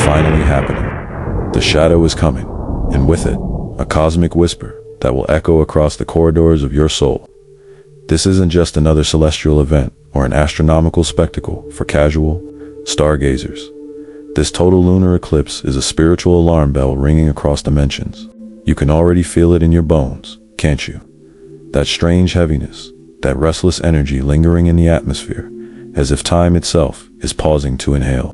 finally happening. The shadow is coming, and with it, a cosmic whisper that will echo across the corridors of your soul. This isn't just another celestial event or an astronomical spectacle for casual stargazers. This total lunar eclipse is a spiritual alarm bell ringing across dimensions. You can already feel it in your bones, can't you? That strange heaviness, that restless energy lingering in the atmosphere, as if time itself is pausing to inhale.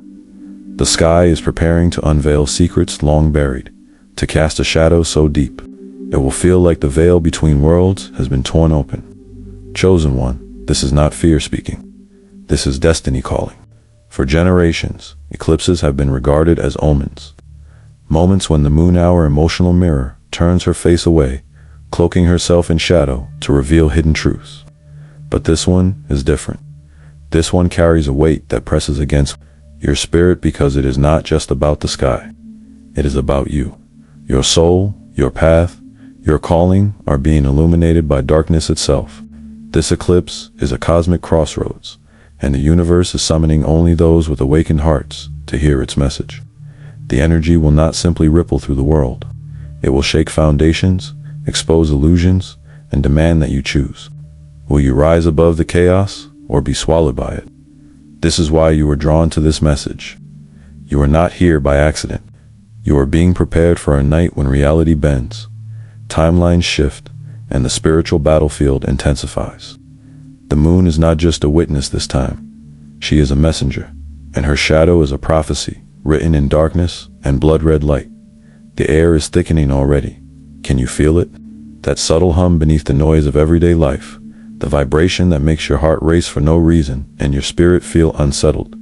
The sky is preparing to unveil secrets long buried, to cast a shadow so deep, it will feel like the veil between worlds has been torn open. Chosen one, this is not fear speaking. This is destiny calling. For generations, eclipses have been regarded as omens. Moments when the moon, our emotional mirror, turns her face away, cloaking herself in shadow to reveal hidden truths. But this one is different. This one carries a weight that presses against your spirit because it is not just about the sky. It is about you. Your soul, your path, your calling are being illuminated by darkness itself. This eclipse is a cosmic crossroads, and the universe is summoning only those with awakened hearts to hear its message. The energy will not simply ripple through the world. It will shake foundations, expose illusions, and demand that you choose. Will you rise above the chaos or be swallowed by it? This is why you are drawn to this message. You are not here by accident. You are being prepared for a night when reality bends, timelines shift, and the spiritual battlefield intensifies. The moon is not just a witness this time. She is a messenger, and her shadow is a prophecy written in darkness and blood-red light. The air is thickening already. Can you feel it? That subtle hum beneath the noise of everyday life, the vibration that makes your heart race for no reason and your spirit feel unsettled.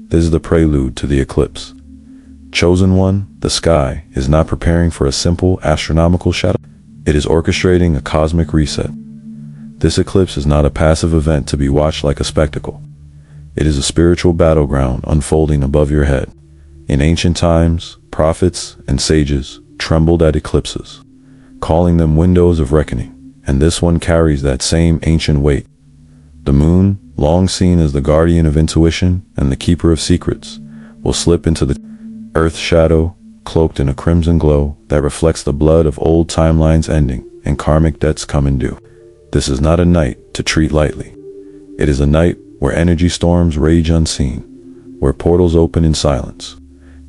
This is the prelude to the eclipse. Chosen one, the sky is not preparing for a simple astronomical shadow. It is orchestrating a cosmic reset. This eclipse is not a passive event to be watched like a spectacle. It is a spiritual battleground unfolding above your head. In ancient times, prophets and sages trembled at eclipses, calling them windows of reckoning, and this one carries that same ancient weight. The moon, long seen as the guardian of intuition and the keeper of secrets, will slip into the earth's shadow, cloaked in a crimson glow that reflects the blood of old timelines ending and karmic debts coming due. This is not a night to treat lightly. It is a night where energy storms rage unseen, where portals open in silence,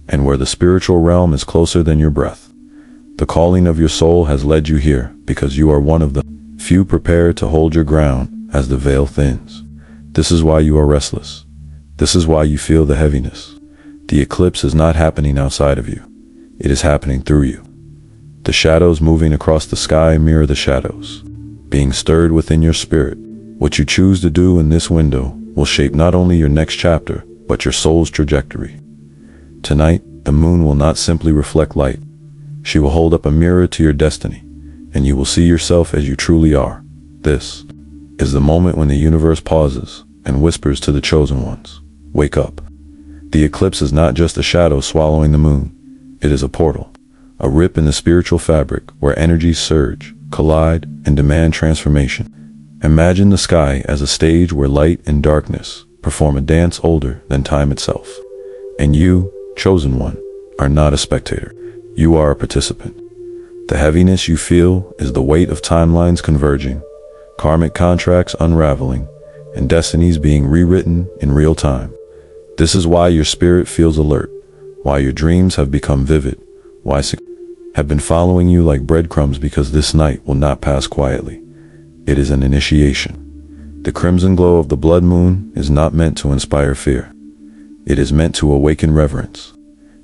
and where the spiritual realm is closer than your breath. The calling of your soul has led you here because you are one of the few prepared to hold your ground as the veil thins. This is why you are restless. This is why you feel the heaviness. The eclipse is not happening outside of you. It is happening through you. The shadows moving across the sky mirror the shadows, being stirred within your spirit. What you choose to do in this window will shape not only your next chapter, but your soul's trajectory. Tonight, the moon will not simply reflect light. She will hold up a mirror to your destiny, and you will see yourself as you truly are. This is the moment when the universe pauses and whispers to the chosen ones, wake up. The eclipse is not just a shadow swallowing the moon. It is a portal, a rip in the spiritual fabric where energies surge, collide, and demand transformation. Imagine the sky as a stage where light and darkness perform a dance older than time itself. And you, chosen one, are not a spectator. You are a participant. The heaviness you feel is the weight of timelines converging, karmic contracts unraveling, and destinies being rewritten in real time. This is why your spirit feels alert, why your dreams have become vivid, why have been following you like breadcrumbs, because this night will not pass quietly. It is an initiation. The crimson glow of the blood moon is not meant to inspire fear. It is meant to awaken reverence.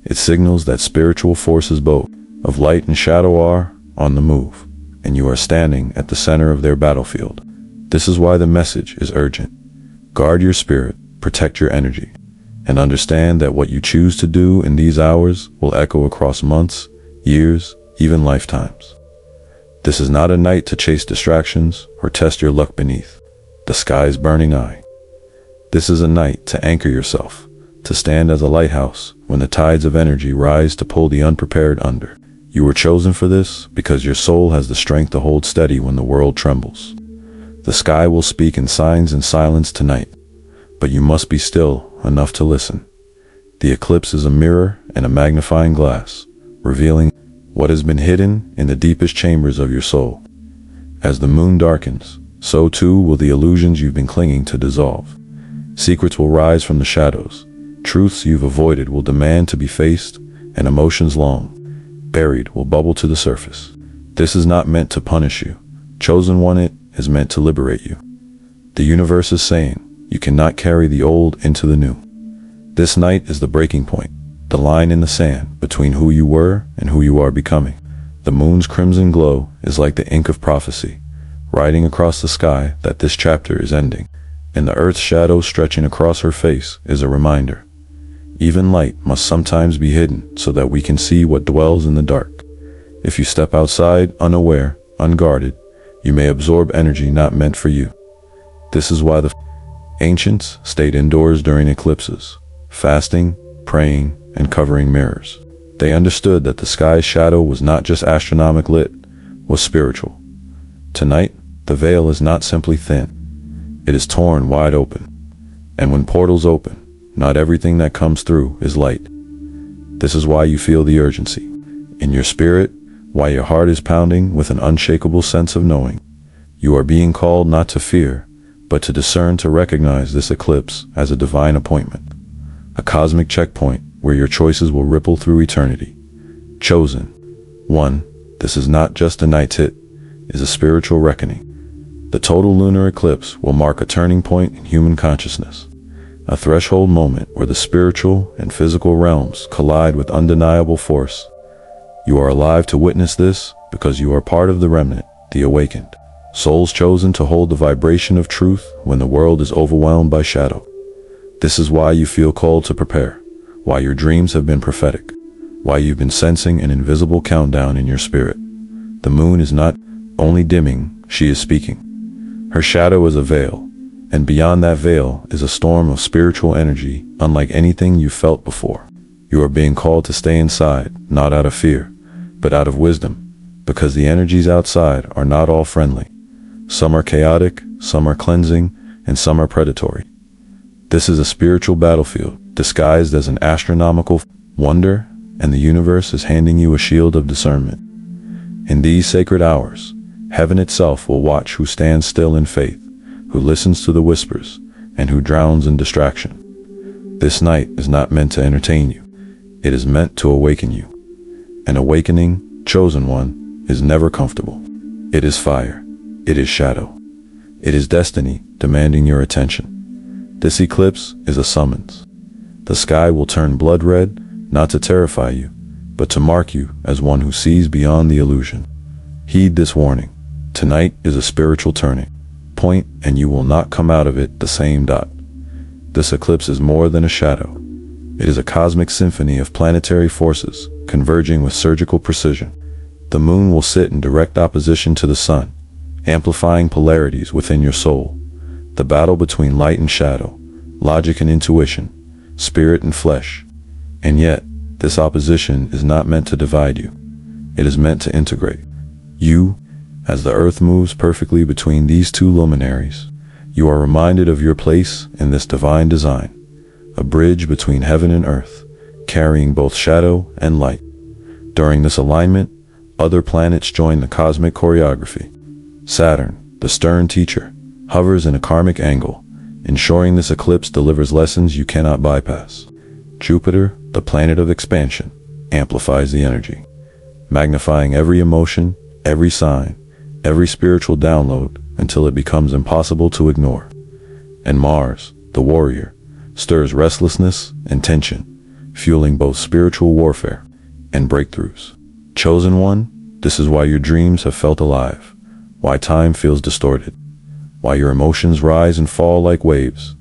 It signals that spiritual forces both of light and shadow are on the move, and you are standing at the center of their battlefield. This is why the message is urgent. Guard your spirit, protect your energy, and understand that what you choose to do in these hours will echo across months, years, even lifetimes. This is not a night to chase distractions or test your luck beneath the sky's burning eye. This is a night to anchor yourself, to stand as a lighthouse when the tides of energy rise to pull the unprepared under. You were chosen for this because your soul has the strength to hold steady when the world trembles. The sky will speak in signs and silence tonight, but you must be still enough to listen. The eclipse is a mirror, and a magnifying glass, revealing what has been hidden in the deepest chambers of your soul. As the moon darkens, so too will the illusions you've been clinging to dissolve. Secrets will rise from the shadows. Truths you've avoided will demand to be faced, and emotions long buried will bubble to the surface. This is not meant to punish you. Chosen One, it is meant to liberate you. The universe is saying, you cannot carry the old into the new. This night is the breaking point, the line in the sand between who you were and who you are becoming. The moon's crimson glow is like the ink of prophecy, writing across the sky that this chapter is ending, and the earth's shadow stretching across her face is a reminder. Even light must sometimes be hidden so that we can see what dwells in the dark. If you step outside unaware, unguarded, you may absorb energy not meant for you. This is why the ancients stayed indoors during eclipses, fasting, praying, and covering mirrors. They understood that the sky's shadow was not just astronomical, it was spiritual. Tonight, the veil is not simply thin. It is torn wide open. And when portals open, not everything that comes through is light. This is why you feel the urgency in your spirit, why your heart is pounding with an unshakable sense of knowing. You are being called not to fear, but to discern, to recognize this eclipse as a divine appointment, a cosmic checkpoint where your choices will ripple through eternity. Chosen One, this is not just a night's hit, it is a spiritual reckoning. The total lunar eclipse will mark a turning point in human consciousness, a threshold moment where the spiritual and physical realms collide with undeniable force. You are alive to witness this because you are part of the remnant, the awakened, souls chosen to hold the vibration of truth when the world is overwhelmed by shadow. This is why you feel called to prepare, why your dreams have been prophetic, why you've been sensing an invisible countdown in your spirit. The moon is not only dimming, she is speaking. Her shadow is a veil, and beyond that veil is a storm of spiritual energy unlike anything you felt before. You are being called to stay inside, not out of fear, but out of wisdom, because the energies outside are not all friendly. Some are chaotic, some are cleansing, and some are predatory. This is a spiritual battlefield, disguised as an astronomical wonder, and the universe is handing you a shield of discernment. In these sacred hours, heaven itself will watch who stands still in faith, who listens to the whispers, and who drowns in distraction. This night is not meant to entertain you. It is meant to awaken you. An awakening, chosen one, is never comfortable. It is fire. It is shadow. It is destiny demanding your attention. This eclipse is a summons. The sky will turn blood red, not to terrify you, but to mark you as one who sees beyond the illusion. Heed this warning. Tonight is a spiritual turning point, and you will not come out of it the same. This eclipse is more than a shadow. It is a cosmic symphony of planetary forces converging with surgical precision. The moon will sit in direct opposition to the sun, amplifying polarities within your soul. The battle between light and shadow, logic and intuition, spirit and flesh. And yet, this opposition is not meant to divide you. It is meant to integrate you. As the earth moves perfectly between these two luminaries, you are reminded of your place in this divine design, a bridge between heaven and earth, carrying both shadow and light. During this alignment, other planets join the cosmic choreography. Saturn, the stern teacher, hovers in a karmic angle, ensuring this eclipse delivers lessons you cannot bypass. Jupiter, the planet of expansion, amplifies the energy, magnifying every emotion, every sign, every spiritual download until it becomes impossible to ignore. And Mars, the warrior, stirs restlessness and tension, fueling both spiritual warfare and breakthroughs. Chosen one, this is why your dreams have felt alive, why time feels distorted, why your emotions rise and fall like waves.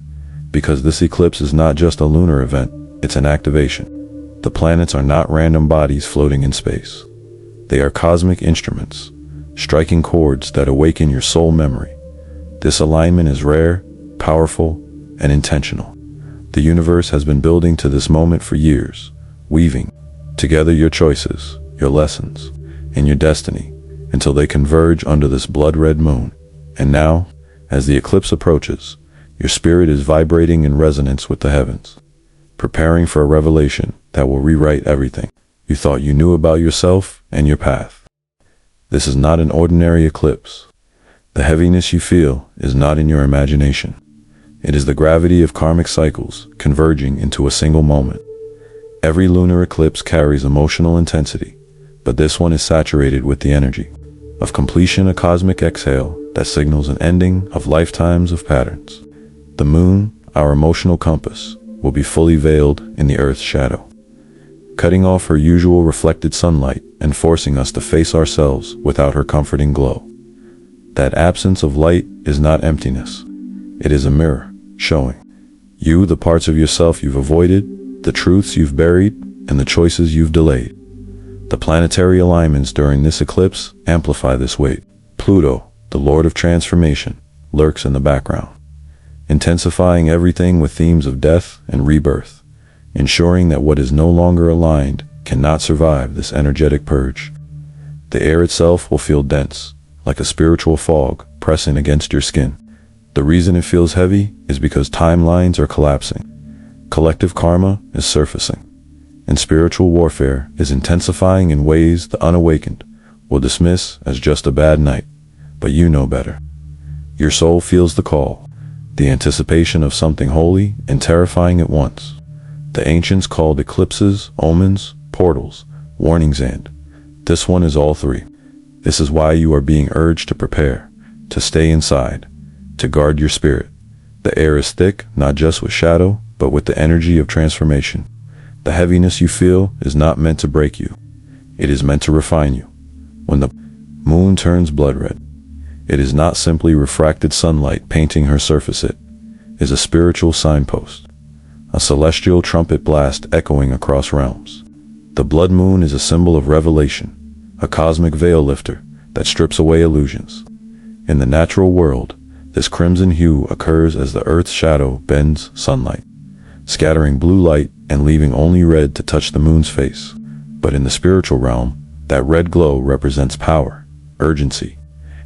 Because this eclipse is not just a lunar event, it's an activation. The planets are not random bodies floating in space. They are cosmic instruments, striking chords that awaken your soul memory. This alignment is rare, powerful, and intentional. The universe has been building to this moment for years, weaving together your choices, your lessons, and your destiny until they converge under this blood-red moon. And now, as the eclipse approaches, your spirit is vibrating in resonance with the heavens, preparing for a revelation that will rewrite everything you thought you knew about yourself and your path. This is not an ordinary eclipse. The heaviness you feel is not in your imagination. It is the gravity of karmic cycles converging into a single moment. Every lunar eclipse carries emotional intensity, but this one is saturated with the energy of completion, a cosmic exhale that signals an ending of lifetimes of patterns. The moon, our emotional compass, will be fully veiled in the Earth's shadow, cutting off her usual reflected sunlight and forcing us to face ourselves without her comforting glow. That absence of light is not emptiness. It is a mirror, showing you the parts of yourself you've avoided, the truths you've buried, and the choices you've delayed. The planetary alignments during this eclipse amplify this weight. Pluto, the Lord of Transformation, lurks in the background, intensifying everything with themes of death and rebirth, ensuring that what is no longer aligned cannot survive this energetic purge. The air itself will feel dense, like a spiritual fog pressing against your skin. The reason it feels heavy is because timelines are collapsing, collective karma is surfacing, and spiritual warfare is intensifying in ways the unawakened will dismiss as just a bad night. But you know better. Your soul feels the call, the anticipation of something holy and terrifying at once. The ancients called eclipses omens, portals, warnings, and this one is all three. This is why you are being urged to prepare, to stay inside, to guard your spirit. The air is thick, not just with shadow, but with the energy of transformation. The heaviness you feel is not meant to break you. It is meant to refine you. When the moon turns blood red, it is not simply refracted sunlight painting her surface. It is a spiritual signpost, a celestial trumpet blast echoing across realms. The blood moon is a symbol of revelation, a cosmic veil lifter that strips away illusions. In the natural world, this crimson hue occurs as the Earth's shadow bends sunlight, scattering blue light and leaving only red to touch the moon's face. But in the spiritual realm, that red glow represents power, urgency,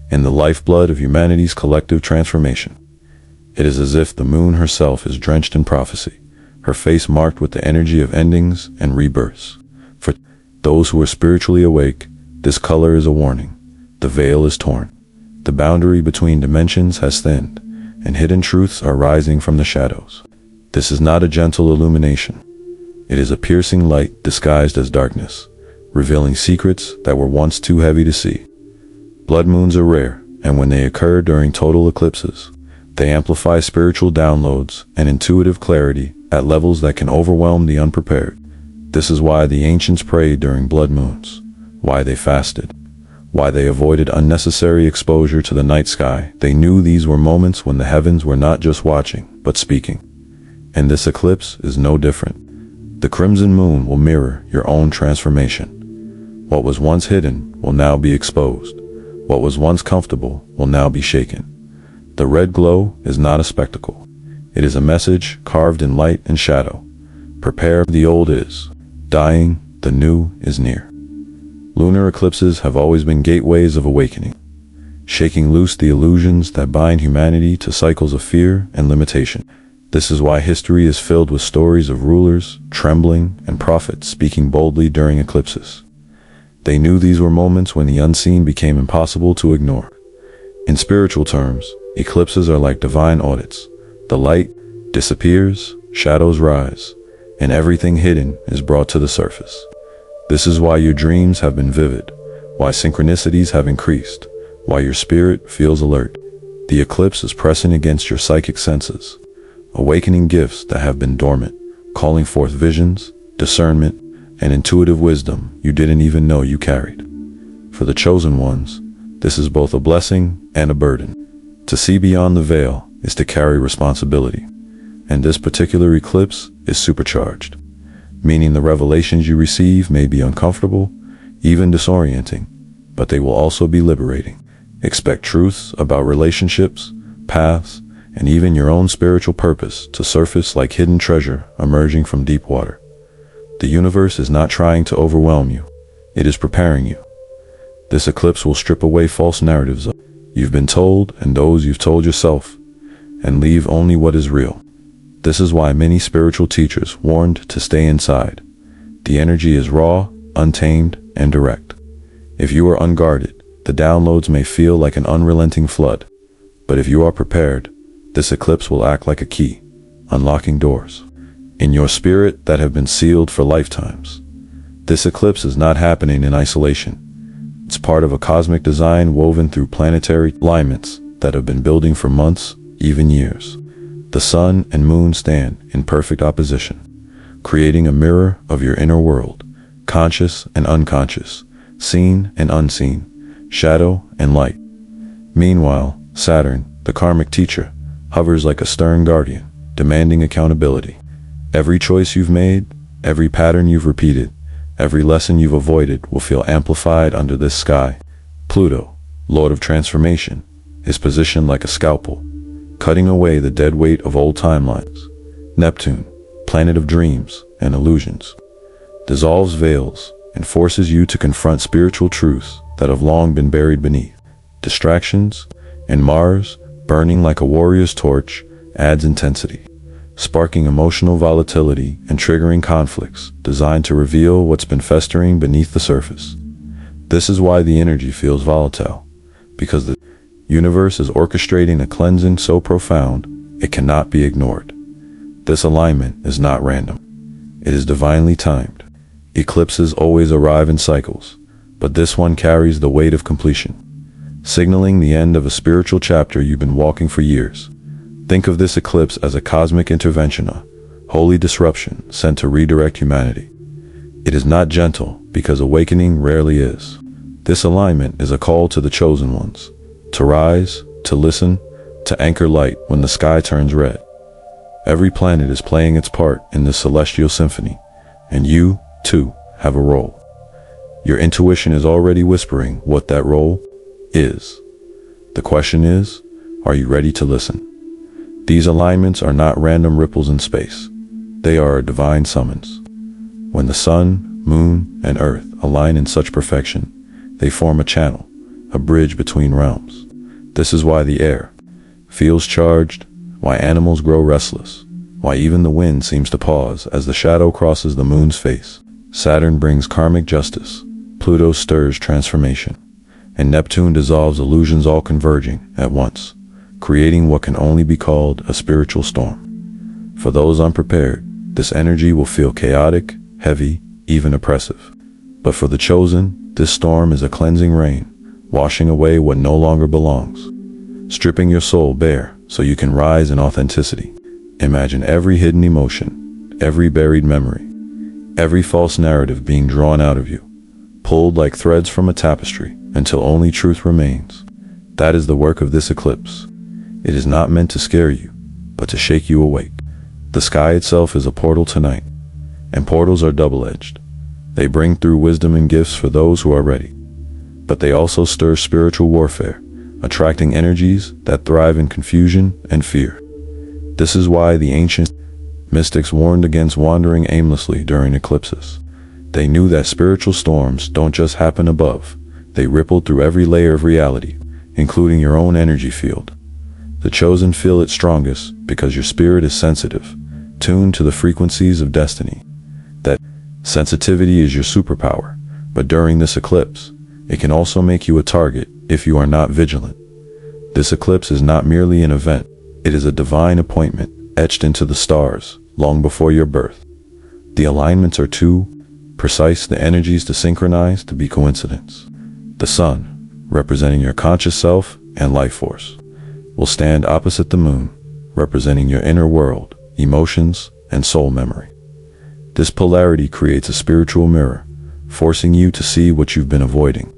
and the lifeblood of humanity's collective transformation. It is as if the moon herself is drenched in prophecy, her face marked with the energy of endings and rebirths. For those who are spiritually awake, this color is a warning. The veil is torn. The boundary between dimensions has thinned, and hidden truths are rising from the shadows. This is not a gentle illumination. It is a piercing light disguised as darkness, revealing secrets that were once too heavy to see. Blood moons are rare, and when they occur during total eclipses, they amplify spiritual downloads and intuitive clarity at levels that can overwhelm the unprepared. This is why the ancients prayed during blood moons, why they fasted, why they avoided unnecessary exposure to the night sky. They knew these were moments when the heavens were not just watching, but speaking. And this eclipse is no different. The crimson moon will mirror your own transformation. What was once hidden will now be exposed. What was once comfortable will now be shaken. The red glow is not a spectacle. It is a message carved in light and shadow. Prepare, the old is dying, the new is near. Lunar eclipses have always been gateways of awakening, shaking loose the illusions that bind humanity to cycles of fear and limitation. This is why history is filled with stories of rulers trembling and prophets speaking boldly during eclipses. They knew these were moments when the unseen became impossible to ignore. In spiritual terms, eclipses are like divine audits. The light disappears, shadows rise, and everything hidden is brought to the surface. This is why your dreams have been vivid, why synchronicities have increased, why your spirit feels alert. The eclipse is pressing against your psychic senses, awakening gifts that have been dormant, calling forth visions, discernment, and intuitive wisdom you didn't even know you carried. For the chosen ones, this is both a blessing and a burden. To see beyond the veil is to carry responsibility, and this particular eclipse is supercharged, meaning the revelations you receive may be uncomfortable, even disorienting, but they will also be liberating. Expect truths about relationships, paths, and even your own spiritual purpose to surface like hidden treasure emerging from deep water. The universe is not trying to overwhelm you. It is preparing you. This eclipse will strip away false narratives you've been told and those you've told yourself, and leave only what is real. This is why many spiritual teachers warned to stay inside, The energy is raw, untamed, and direct. If you are unguarded, the downloads may feel like an unrelenting flood. But if you are prepared, this eclipse will act like a key, unlocking doors in your spirit that have been sealed for lifetimes. This eclipse is not happening in isolation. It's part of a cosmic design woven through planetary alignments that have been building for months, even years. The sun and moon stand in perfect opposition, creating a mirror of your inner world, conscious and unconscious, seen and unseen, shadow and light. Meanwhile, Saturn, the karmic teacher, hovers like a stern guardian, demanding accountability. Every choice you've made, every pattern you've repeated, every lesson you've avoided will feel amplified under this sky. Pluto, Lord of Transformation, is positioned like a scalpel, cutting away the dead weight of old timelines. Neptune, planet of dreams and illusions, dissolves veils and forces you to confront spiritual truths that have long been buried beneath distractions. And Mars, burning like a warrior's torch, adds intensity, sparking emotional volatility and triggering conflicts designed to reveal what's been festering beneath the surface. This is why the energy feels volatile, because the universe is orchestrating a cleansing so profound it cannot be ignored. This alignment is not random. It is divinely timed. Eclipses always arrive in cycles, but this one carries the weight of completion, signaling the end of a spiritual chapter you've been walking for years. Think of this eclipse as a cosmic intervention, a holy disruption sent to redirect humanity. It is not gentle, because awakening rarely is. This alignment is a call to the chosen ones, to rise, to listen, to anchor light when the sky turns red. Every planet is playing its part in this celestial symphony, and you, too, have a role. Your intuition is already whispering what that role is. The question is, are you ready to listen? These alignments are not random ripples in space. They are a divine summons. When the sun, moon, and earth align in such perfection, they form a channel, a bridge between realms. This is why the air feels charged, why animals grow restless, why even the wind seems to pause as the shadow crosses the moon's face. Saturn brings karmic justice, Pluto stirs transformation, and Neptune dissolves illusions, all converging at once, creating what can only be called a spiritual storm. For those unprepared, this energy will feel chaotic, heavy, even oppressive. But for the chosen, this storm is a cleansing rain, washing away what no longer belongs, stripping your soul bare so you can rise in authenticity. Imagine every hidden emotion, every buried memory, every false narrative being drawn out of you, pulled like threads from a tapestry until only truth remains. That is the work of this eclipse. It is not meant to scare you, but to shake you awake. The sky itself is a portal tonight, and portals are double-edged. They bring through wisdom and gifts for those who are ready, but they also stir spiritual warfare, attracting energies that thrive in confusion and fear. This is why the ancient mystics warned against wandering aimlessly during eclipses. They knew that spiritual storms don't just happen above, they ripple through every layer of reality, including your own energy field. The chosen feel it strongest because your spirit is sensitive, tuned to the frequencies of destiny. That sensitivity is your superpower, but during this eclipse, it can also make you a target if you are not vigilant. This eclipse is not merely an event, it is a divine appointment etched into the stars long before your birth. The alignments are too precise, the energies to synchronize to be coincidence. The sun, representing your conscious self and life force, will stand opposite the moon, representing your inner world, emotions, and soul memory. This polarity creates a spiritual mirror, forcing you to see what you've been avoiding.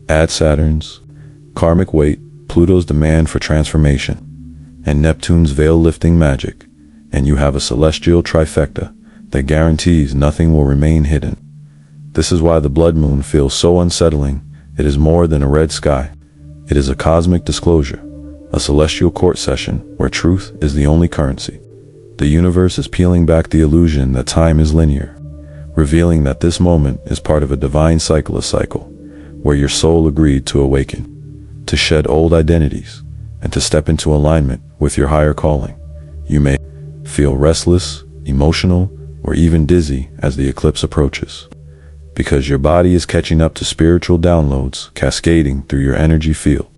Add Saturn's karmic weight, Pluto's demand for transformation, and Neptune's veil-lifting magic, and you have a celestial trifecta that guarantees nothing will remain hidden. This is why the blood moon feels so unsettling. It is more than a red sky. It is a cosmic disclosure, a celestial court session where truth is the only currency. The universe is peeling back the illusion that time is linear, revealing that this moment is part of a divine cycle, where your soul agreed to awaken, to shed old identities, and to step into alignment with your higher calling. You may feel restless, emotional, or even dizzy as the eclipse approaches, because your body is catching up to spiritual downloads cascading through your energy field.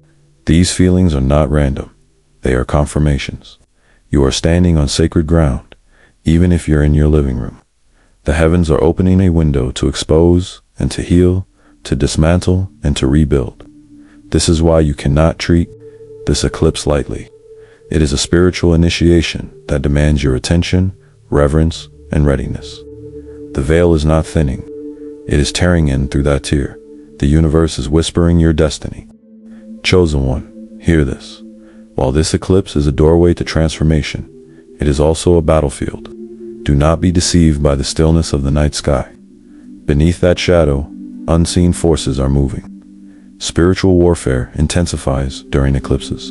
These feelings are not random. They are confirmations. You are standing on sacred ground, even if you're in your living room. The heavens are opening a window to expose and to heal, to dismantle and to rebuild. This is why you cannot treat this eclipse lightly. It is a spiritual initiation that demands your attention, reverence, and readiness. The veil is not thinning. It is tearing in through that tear. The universe is whispering your destiny. Chosen one, hear this. While this eclipse is a doorway to transformation, it is also a battlefield. Do not be deceived by the stillness of the night sky. Beneath that shadow, unseen forces are moving. Spiritual warfare intensifies during eclipses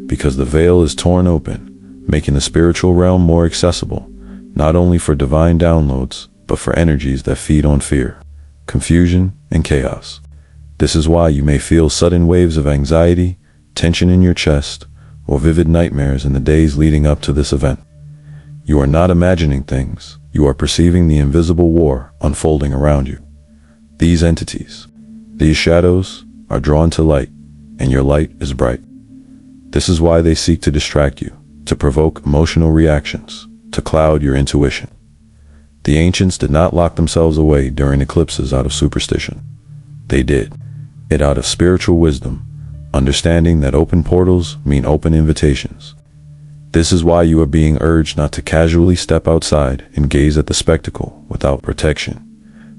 because the veil is torn open, making the spiritual realm more accessible, not only for divine downloads, but for energies that feed on fear, confusion, and chaos. This is why you may feel sudden waves of anxiety, tension in your chest, or vivid nightmares in the days leading up to this event. You are not imagining things, you are perceiving the invisible war unfolding around you. These entities, these shadows, are drawn to light, and your light is bright. This is why they seek to distract you, to provoke emotional reactions, to cloud your intuition. The ancients did not lock themselves away during eclipses out of superstition. They did it out of spiritual wisdom, understanding that open portals mean open invitations. This is why you are being urged not to casually step outside and gaze at the spectacle without protection.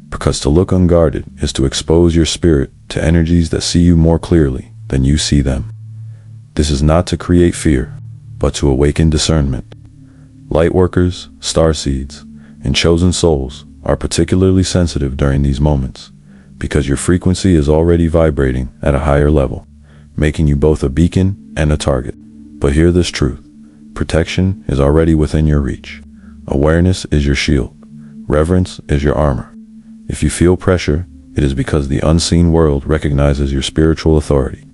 Because to look unguarded is to expose your spirit to energies that see you more clearly than you see them. This is not to create fear, but to awaken discernment. Lightworkers, starseeds, and chosen souls are particularly sensitive during these moments, because your frequency is already vibrating at a higher level, making you both a beacon and a target. But hear this truth. Protection is already within your reach. Awareness is your shield. Reverence is your armor. If you feel pressure, it is because the unseen world recognizes your spiritual authority.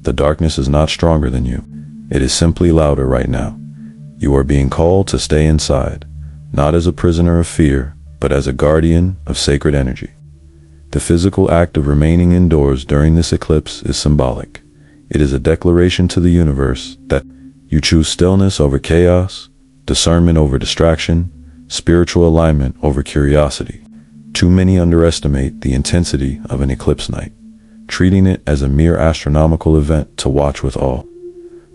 The darkness is not stronger than you. It is simply louder right now. You are being called to stay inside, not as a prisoner of fear, but as a guardian of sacred energy. The physical act of remaining indoors during this eclipse is symbolic. It is a declaration to the universe that you choose stillness over chaos, discernment over distraction, spiritual alignment over curiosity. Too many underestimate the intensity of an eclipse night, treating it as a mere astronomical event to watch with awe.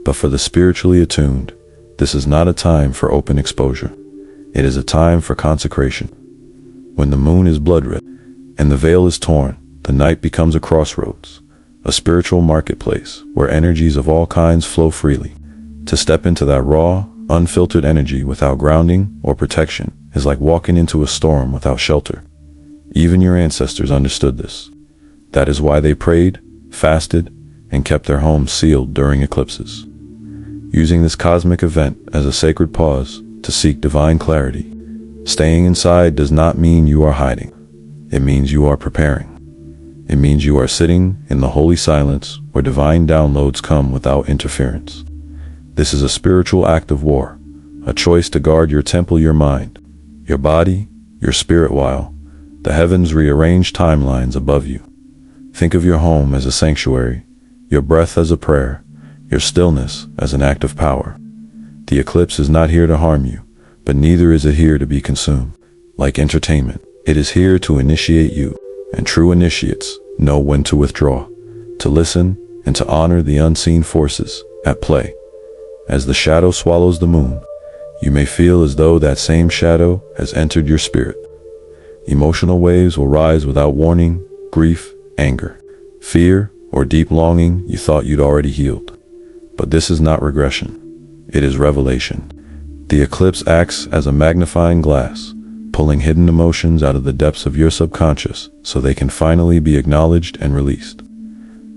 But for the spiritually attuned, this is not a time for open exposure. It is a time for consecration. When the moon is blood red and the veil is torn, the night becomes a crossroads, a spiritual marketplace where energies of all kinds flow freely. To step into that raw, unfiltered energy without grounding or protection is like walking into a storm without shelter. Even your ancestors understood this. That is why they prayed, fasted, and kept their homes sealed during eclipses, using this cosmic event as a sacred pause to seek divine clarity. Staying inside does not mean you are hiding. It means you are preparing. It means you are sitting in the holy silence where divine downloads come without interference. This is a spiritual act of war, a choice to guard your temple, your mind, your body, your spirit while the heavens rearrange timelines above you. Think of your home as a sanctuary, your breath as a prayer, your stillness as an act of power. The eclipse is not here to harm you, but neither is it here to be consumed. Like entertainment, it is here to initiate you, and true initiates know when to withdraw, to listen, and to honor the unseen forces at play. As the shadow swallows the moon, you may feel as though that same shadow has entered your spirit. Emotional waves will rise without warning: grief, anger, fear, or deep longing you thought you'd already healed. But this is not regression. It is revelation. The eclipse acts as a magnifying glass, pulling hidden emotions out of the depths of your subconscious so they can finally be acknowledged and released.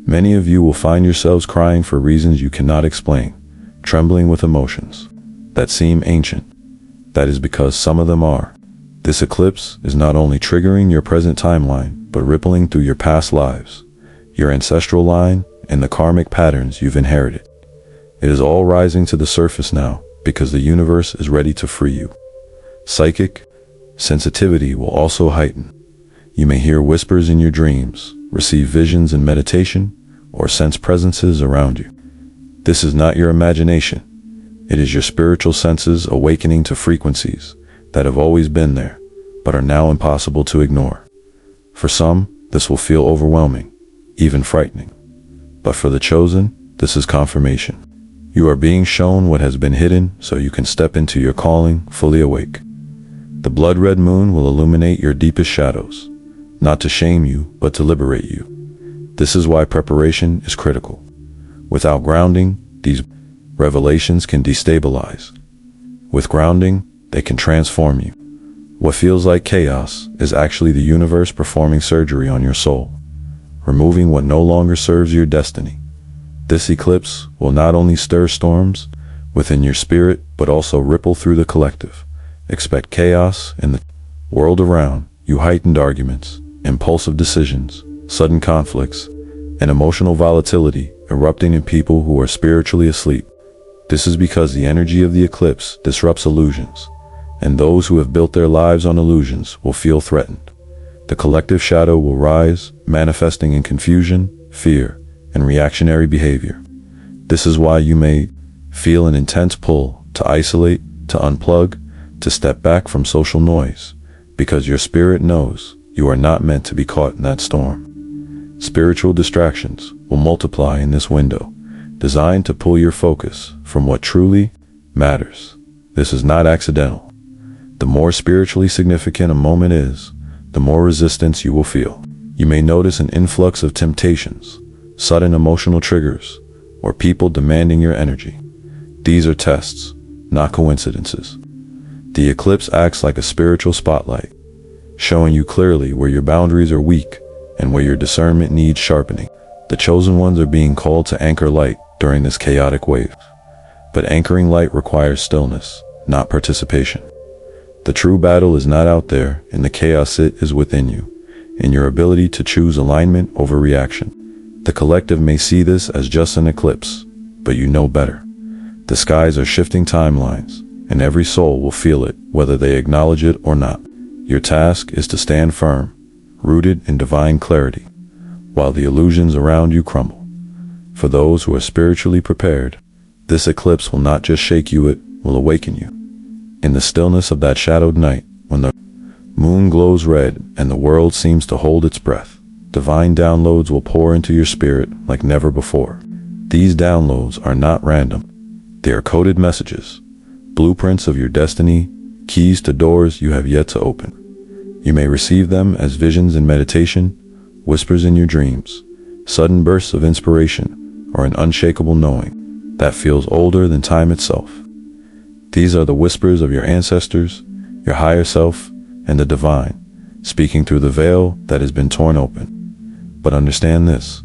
Many of you will find yourselves crying for reasons you cannot explain, trembling with emotions that seem ancient. That is because some of them are. This eclipse is not only triggering your present timeline, but rippling through your past lives, your ancestral line, and the karmic patterns you've inherited. It is all rising to the surface now because the universe is ready to free you. Psychic, sensitivity will also heighten. You may hear whispers in your dreams, receive visions in meditation, or sense presences around you. This is not your imagination. It is your spiritual senses awakening to frequencies that have always been there, but are now impossible to ignore. For some, this will feel overwhelming, even frightening. But for the chosen, this is confirmation. You are being shown what has been hidden so you can step into your calling fully awake. The blood red moon will illuminate your deepest shadows, not to shame you, but to liberate you. This is why preparation is critical. Without grounding, these revelations can destabilize. With grounding, they can transform you. What feels like chaos is actually the universe performing surgery on your soul, removing what no longer serves your destiny. This eclipse will not only stir storms within your spirit, but also ripple through the collective. Expect chaos in the world around you, heightened arguments, impulsive decisions, sudden conflicts, and emotional volatility erupting in people who are spiritually asleep. This is because the energy of the eclipse disrupts illusions, and those who have built their lives on illusions will feel threatened. The collective shadow will rise, manifesting in confusion, fear, and reactionary behavior. This is why you may feel an intense pull to isolate, to unplug, to step back from social noise, because your spirit knows you are not meant to be caught in that storm. Spiritual distractions will multiply in this window, designed to pull your focus from what truly matters. This is not accidental. The more spiritually significant a moment is, the more resistance you will feel. You may notice an influx of temptations, sudden emotional triggers, or people demanding your energy. These are tests, not coincidences. The eclipse acts like a spiritual spotlight, showing you clearly where your boundaries are weak and where your discernment needs sharpening. The chosen ones are being called to anchor light during this chaotic wave. But anchoring light requires stillness, not participation. The true battle is not out there in the chaos, it is within you, in your ability to choose alignment over reaction. The collective may see this as just an eclipse, but you know better. The skies are shifting timelines, and every soul will feel it, whether they acknowledge it or not. Your task is to stand firm, rooted in divine clarity, while the illusions around you crumble. For those who are spiritually prepared, this eclipse will not just shake you, it will awaken you. In the stillness of that shadowed night, when the moon glows red and the world seems to hold its breath, divine downloads will pour into your spirit like never before. These downloads are not random. They are coded messages, blueprints of your destiny, keys to doors you have yet to open. You may receive them as visions in meditation, whispers in your dreams, sudden bursts of inspiration, or an unshakable knowing that feels older than time itself. These are the whispers of your ancestors, your higher self, and the divine, speaking through the veil that has been torn open. But understand this,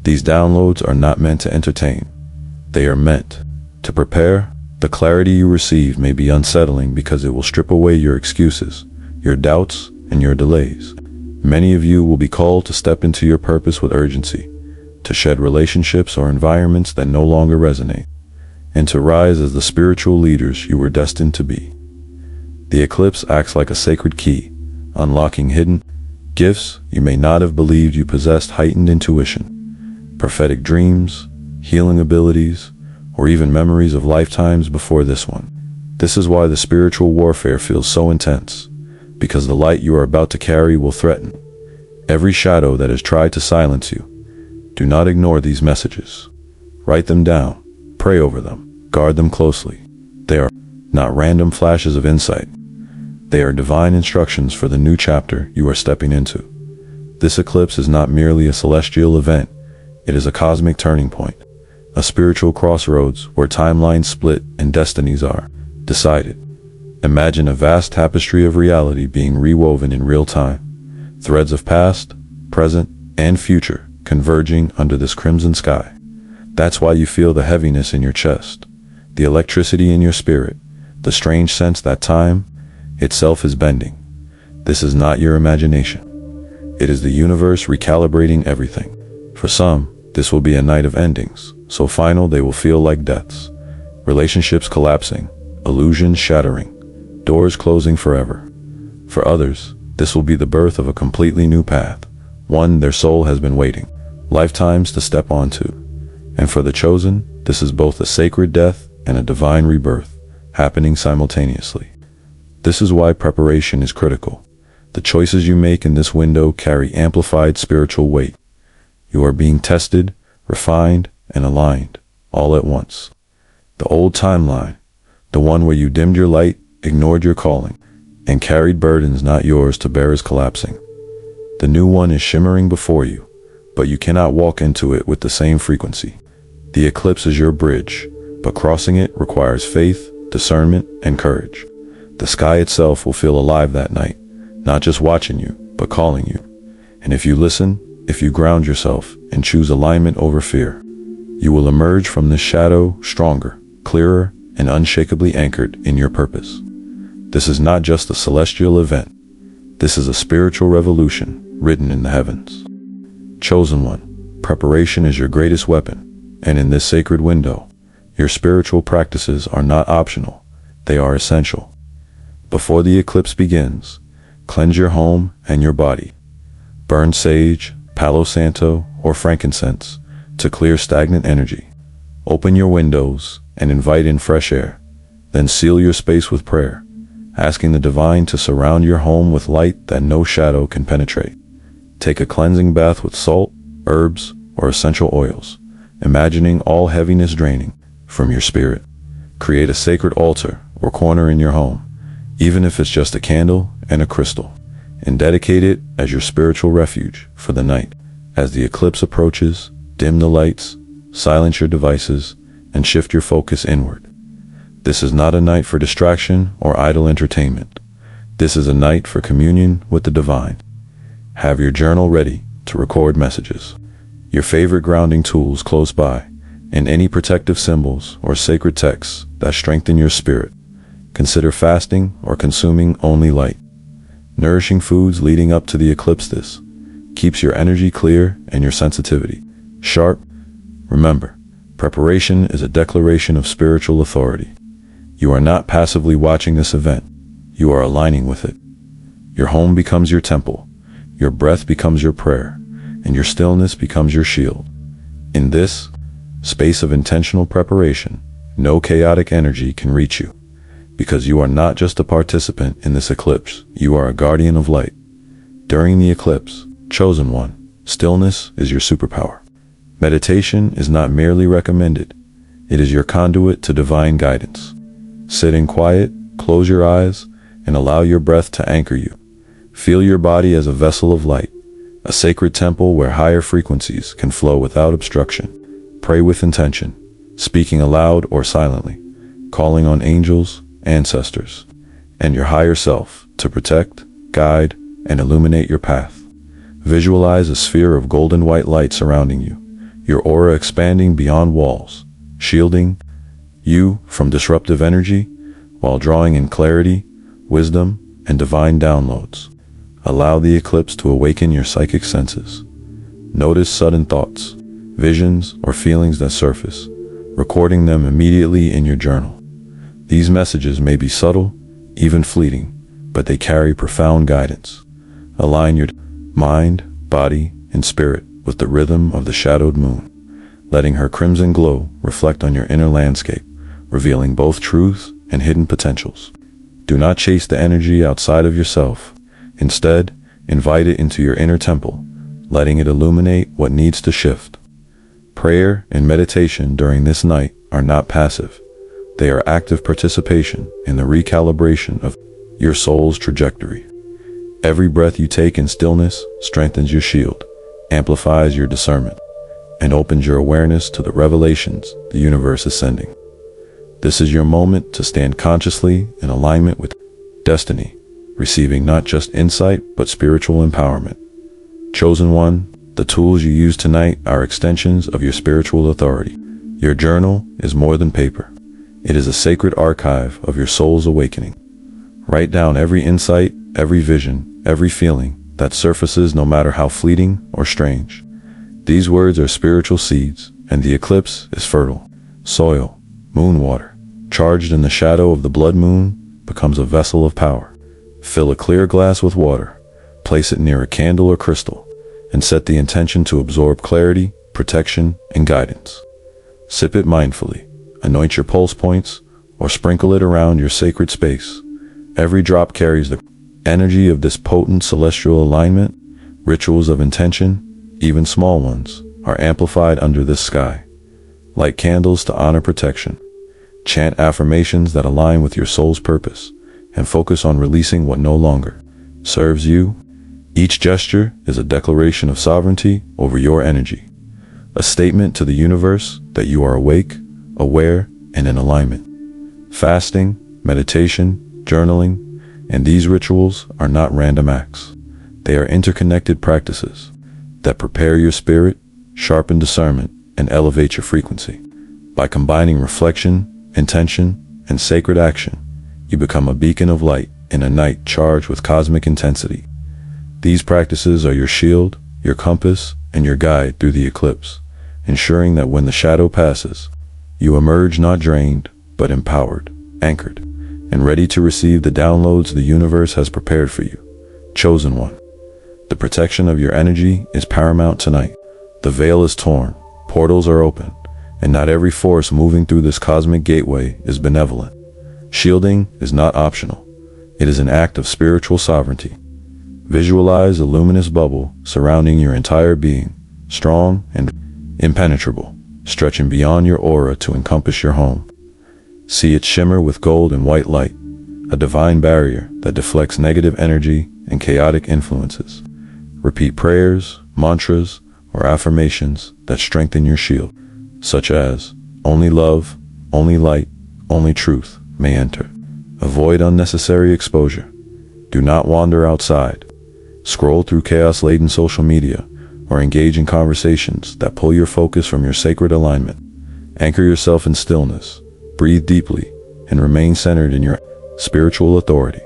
these downloads are not meant to entertain. They are meant to prepare. The clarity you receive may be unsettling because it will strip away your excuses, your doubts, and your delays. Many of you will be called to step into your purpose with urgency, to shed relationships or environments that no longer resonate, and to rise as the spiritual leaders you were destined to be. The eclipse acts like a sacred key, unlocking hidden gifts you may not have believed you possessed. Heightened intuition, prophetic dreams, healing abilities, or even memories of lifetimes before this one. This is why the spiritual warfare feels so intense, because the light you are about to carry will threaten every shadow that has tried to silence you. Do not ignore these messages. Write them down, pray over them, guard them closely. They are not random flashes of insight. They are divine instructions for the new chapter you are stepping into. This eclipse is not merely a celestial event, it is a cosmic turning point, a spiritual crossroads where timelines split and destinies are decided. Imagine a vast tapestry of reality being rewoven in real time, threads of past, present, and future converging under this crimson sky. That's why you feel the heaviness in your chest, the electricity in your spirit, the strange sense that time itself is bending. This is not your imagination. It is the universe recalibrating everything. For some, this will be a night of endings, so final they will feel like deaths. Relationships collapsing, illusions shattering, doors closing forever. For others, this will be the birth of a completely new path, one their soul has been waiting lifetimes to step onto. And for the chosen, this is both a sacred death and a divine rebirth, happening simultaneously. This is why preparation is critical. The choices you make in this window carry amplified spiritual weight. You are being tested, refined, and aligned, all at once. The old timeline, the one where you dimmed your light, ignored your calling, and carried burdens not yours to bear, is collapsing. The new one is shimmering before you, but you cannot walk into it with the same frequency. The eclipse is your bridge, but crossing it requires faith, discernment, and courage. The sky itself will feel alive that night, not just watching you, but calling you. And if you listen, if you ground yourself and choose alignment over fear, you will emerge from this shadow stronger, clearer, and unshakably anchored in your purpose. This is not just a celestial event. This is a spiritual revolution written in the heavens. Chosen one, preparation is your greatest weapon, and in this sacred window, your spiritual practices are not optional, they are essential. Before the eclipse begins, cleanse your home and your body. Burn sage, Palo Santo, or frankincense to clear stagnant energy. Open your windows and invite in fresh air. Then seal your space with prayer, asking the divine to surround your home with light that no shadow can penetrate. Take a cleansing bath with salt, herbs, or essential oils, imagining all heaviness draining from your spirit. Create a sacred altar or corner in your home, even if it's just a candle and a crystal, and dedicate it as your spiritual refuge for the night. As the eclipse approaches, dim the lights, silence your devices, and shift your focus inward. This is not a night for distraction or idle entertainment. This is a night for communion with the divine. Have your journal ready to record messages, your favorite grounding tools close by, and any protective symbols or sacred texts that strengthen your spirit. Consider fasting or consuming only light, nourishing foods leading up to the eclipse. This keeps your energy clear and your sensitivity sharp. Remember, preparation is a declaration of spiritual authority. You are not passively watching this event, you are aligning with it. Your home becomes your temple, your breath becomes your prayer, and your stillness becomes your shield. In this space of intentional preparation, no chaotic energy can reach you, because you are not just a participant in this eclipse, you are a guardian of light. During the eclipse, chosen one, stillness is your superpower. Meditation is not merely recommended, it is your conduit to divine guidance. Sit in quiet, close your eyes, and allow your breath to anchor you. Feel your body as a vessel of light, a sacred temple where higher frequencies can flow without obstruction. Pray with intention, speaking aloud or silently, calling on angels, ancestors, and your higher self to protect, guide, and illuminate your path. Visualize a sphere of golden white light surrounding you, your aura expanding beyond walls, shielding you from disruptive energy while drawing in clarity, wisdom, and divine downloads. Allow the eclipse to awaken your psychic senses. Notice sudden thoughts, visions, or feelings that surface, recording them immediately in your journal. These messages may be subtle, even fleeting, but they carry profound guidance. Align your mind, body, and spirit with the rhythm of the shadowed moon, letting her crimson glow reflect on your inner landscape, revealing both truth and hidden potentials. Do not chase the energy outside of yourself. Instead, invite it into your inner temple, letting it illuminate what needs to shift. Prayer and meditation during this night are not passive. They are active participation in the recalibration of your soul's trajectory. Every breath you take in stillness strengthens your shield, amplifies your discernment, and opens your awareness to the revelations the universe is sending. This is your moment to stand consciously in alignment with destiny, receiving not just insight but spiritual empowerment. Chosen one, the tools you use tonight are extensions of your spiritual authority. Your journal is more than paper. It is a sacred archive of your soul's awakening. Write down every insight, every vision, every feeling that surfaces, no matter how fleeting or strange. These words are spiritual seeds, and the eclipse is fertile. Soil, moon water, charged in the shadow of the blood moon, becomes a vessel of power. Fill a clear glass with water, place it near a candle or crystal, and set the intention to absorb clarity, protection, and guidance. Sip it mindfully, anoint your pulse points, or sprinkle it around your sacred space. Every drop carries the energy of this potent celestial alignment. Rituals of intention, even small ones, are amplified under this sky. Light candles to honor protection. Chant affirmations that align with your soul's purpose, and focus on releasing what no longer serves you. Each gesture is a declaration of sovereignty over your energy, a statement to the universe that you are awake, aware, and in alignment. Fasting, meditation, journaling, and these rituals are not random acts. They are interconnected practices that prepare your spirit, sharpen discernment, and elevate your frequency. By combining reflection, intention, and sacred action, you become a beacon of light in a night charged with cosmic intensity. These practices are your shield, your compass, and your guide through the eclipse, ensuring that when the shadow passes, you emerge not drained, but empowered, anchored, and ready to receive the downloads the universe has prepared for you. Chosen one. The protection of your energy is paramount tonight. The veil is torn, portals are open, and not every force moving through this cosmic gateway is benevolent. Shielding is not optional. It is an act of spiritual sovereignty. Visualize a luminous bubble surrounding your entire being, strong and impenetrable, stretching beyond your aura to encompass your home. See it shimmer with gold and white light, a divine barrier that deflects negative energy and chaotic influences. Repeat prayers, mantras, or affirmations that strengthen your shield, such as, only love, only light, only truth may enter. Avoid unnecessary exposure. Do not wander outside. Scroll through chaos-laden social media, or engage in conversations that pull your focus from your sacred alignment. Anchor yourself in stillness, breathe deeply, and remain centered in your spiritual authority.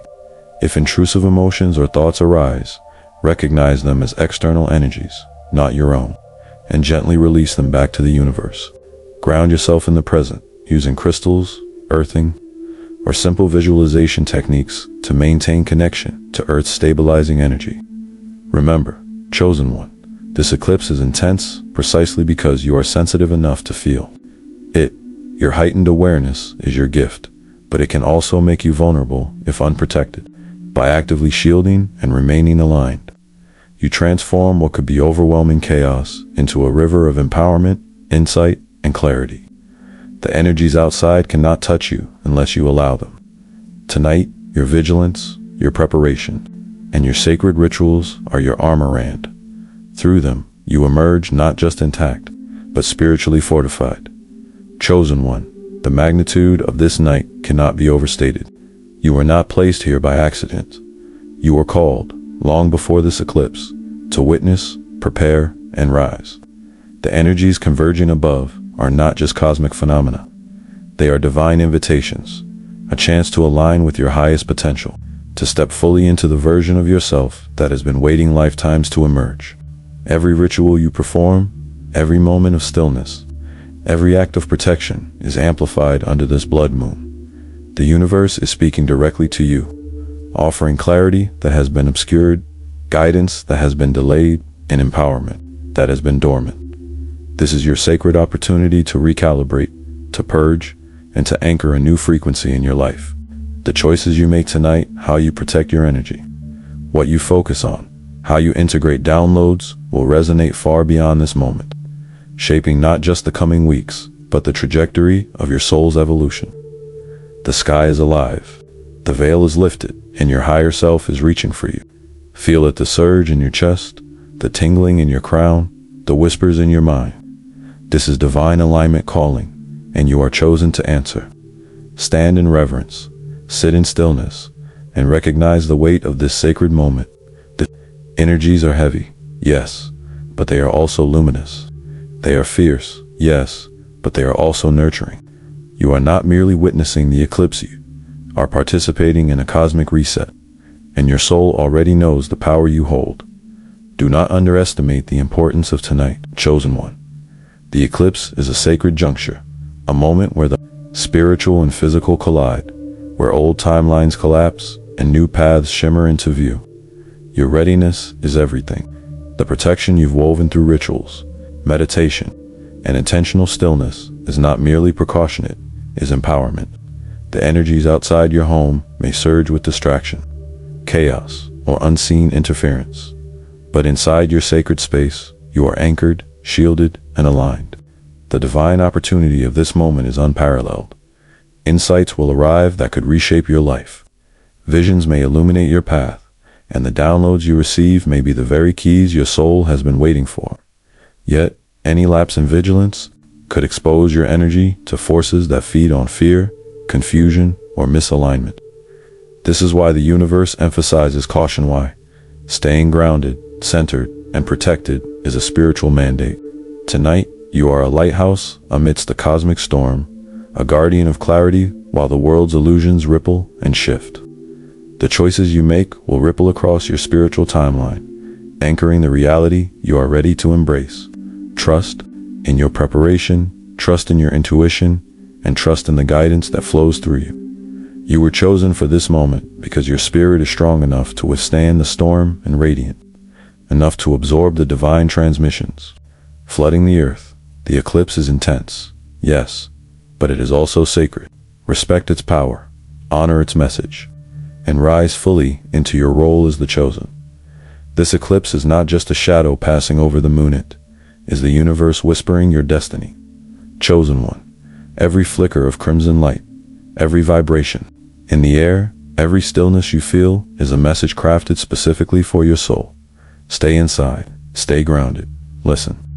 If intrusive emotions or thoughts arise, recognize them as external energies, not your own, and gently release them back to the universe. Ground yourself in the present, using crystals, earthing, or simple visualization techniques to maintain connection to Earth's stabilizing energy. Remember, chosen one, this eclipse is intense precisely because you are sensitive enough to feel it. Your heightened awareness is your gift, but it can also make you vulnerable if unprotected. By actively shielding and remaining aligned, you transform what could be overwhelming chaos into a river of empowerment, insight, and clarity. The energies outside cannot touch you unless you allow them. Tonight, your vigilance, your preparation, and your sacred rituals are your armor-rand. Through them, you emerge not just intact, but spiritually fortified. Chosen one, the magnitude of this night cannot be overstated. You were not placed here by accident. You were called, long before this eclipse, to witness, prepare, and rise. The energies converging above are not just cosmic phenomena. They are divine invitations, a chance to align with your highest potential, to step fully into the version of yourself that has been waiting lifetimes to emerge. Every ritual you perform, every moment of stillness, every act of protection is amplified under this blood moon. The universe is speaking directly to you, offering clarity that has been obscured, guidance that has been delayed, and empowerment that has been dormant. This is your sacred opportunity to recalibrate, to purge, and to anchor a new frequency in your life. The choices you make tonight, how you protect your energy, what you focus on, how you integrate downloads will resonate far beyond this moment, shaping not just the coming weeks, but the trajectory of your soul's evolution. The sky is alive, the veil is lifted, and your higher self is reaching for you. Feel it, the surge in your chest, the tingling in your crown, the whispers in your mind. This is divine alignment calling, and you are chosen to answer. Stand in reverence, sit in stillness, and recognize the weight of this sacred moment. The energies are heavy, yes, but they are also luminous. They are fierce, yes, but they are also nurturing. You are not merely witnessing the eclipse, you are participating in a cosmic reset, and your soul already knows the power you hold. Do not underestimate the importance of tonight, chosen one. The eclipse is a sacred juncture, a moment where the spiritual and physical collide, where old timelines collapse and new paths shimmer into view. Your readiness is everything. The protection you've woven through rituals, meditation, and intentional stillness is not merely precaution, it is empowerment. The energies outside your home may surge with distraction, chaos, or unseen interference. But inside your sacred space, you are anchored, shielded, and aligned. The divine opportunity of this moment is unparalleled. Insights will arrive that could reshape your life. Visions may illuminate your path, and the downloads you receive may be the very keys your soul has been waiting for. Yet, any lapse in vigilance could expose your energy to forces that feed on fear, confusion, or misalignment. This is why the universe emphasizes caution. Why? Staying grounded, centered, and protected is a spiritual mandate. Tonight, you are a lighthouse amidst the cosmic storm, a guardian of clarity while the world's illusions ripple and shift. The choices you make will ripple across your spiritual timeline, anchoring the reality you are ready to embrace. Trust in your preparation, trust in your intuition, and trust in the guidance that flows through you. You were chosen for this moment because your spirit is strong enough to withstand the storm and radiant, enough to absorb the divine transmissions. Flooding the earth, the eclipse is intense, yes, but it is also sacred. Respect its power, honor its message, and rise fully into your role as the chosen. This eclipse is not just a shadow passing over the moon, it is the universe whispering your destiny. Chosen one. Every flicker of crimson light, every vibration in the air, every stillness you feel is a message crafted specifically for your soul. Stay inside, stay grounded, listen.